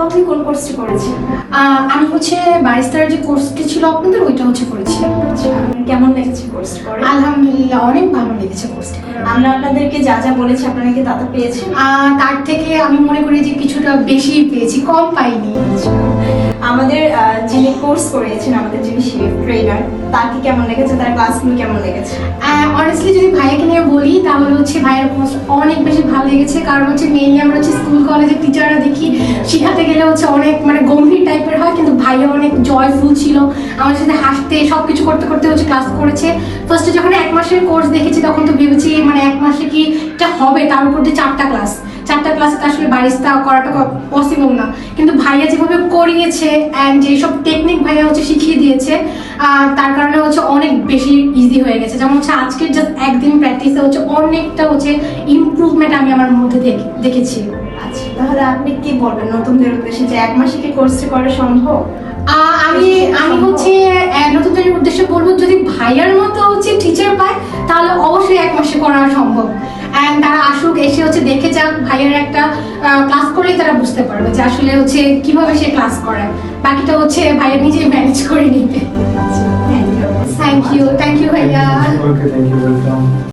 আপনি কোন কোর্সটি করেছেন? আমি হচ্ছে বারিস্তার যে কোর্সটি ছিল আপনাদের ওইটা হচ্ছে করেছিলাম। আচ্ছা, আপনার কেমন লেগেছে কোর্সটি করে? আলহামদুলিল্লাহ অনেক ভালো লেগেছে কোর্সটি করে। আমরা আপনাদেরকে যা যা বলেছি আপনারা কি তা তা পেয়েছেন? তার থেকে আমি মনে করি যে কিছুটা বেশি পেয়েছি, কম পাইনি। আচ্ছা, আমাদের যিনি কোর্স করিয়েছেন, আমাদের যিনি শেফ ট্রেনার, তাকে কেমন লেগেছে, তার ক্লাসগুলো কেমন লেগেছে? অনেস্টলি যদি ভাইয়াকে নিয়ে বলি তাহলে হচ্ছে ভাইয়ের কোর্স অনেক বেশি ভালো লেগেছে। কারণ হচ্ছে মেইনলি আমরা হচ্ছে স্কুল কলেজের টিচাররা দেখি শেখাতে গেলে হচ্ছে অনেক মানে গম্ভীর টাইপের হয়, কিন্তু ভাইয়া অনেক জয়ফুল ছিল, আমাদের সাথে হাসতে সবকিছু করতে করতে হচ্ছে ক্লাস করেছে। ফার্স্টে যখন 1 মাসের কোর্স দেখেছি তখন তো ভেবেছি মানে 1 মাসে কি এটা হবে, তার উপর দিয়ে 4টা ক্লাসে তো আসলে বারিস্তা করাটা পসিবল না, কিন্তু ভাইয়া যেভাবে করিয়েছে অ্যান্ড যেসব টেকনিক ভাইয়া হচ্ছে শিখিয়ে দিয়েছে তার কারণে হচ্ছে অনেক বেশি ইজি হয়ে গেছে। যেমন হচ্ছে আজকের জাস্ট একদিন প্র্যাকটিসে হচ্ছে অনেকটা হচ্ছে ইমপ্রুভমেন্ট আমি আমার মধ্যে দেখেছি। আচ্ছা, তাহলে আপনি কি বলবেন নতুনদের উদ্দেশ্যে যে 1 মাসে কি কোর্সটি করা সম্ভব? আমি হচ্ছে নতুনদের উদ্দেশ্যে বলবো, যদি ভাইয়ার মতো হচ্ছে টিচার পায় তাহলে অবশ্যই 1 মাসে করা সম্ভব। অ্যান্ড তারা আসুক, এসে হচ্ছে দেখে যাক, ভাইয়ার একটা ক্লাস করলেই তারা বুঝতে পারবে যে আসলে হচ্ছে কিভাবে সে ক্লাস করায়। বাকিটা হচ্ছে ভাইয়া নিজেই ম্যানেজ করে নিবে। আচ্ছা, থ্যাংক ইউ। থ্যাংক ইউ ভাইয়া। Okay, thank you. Welcome.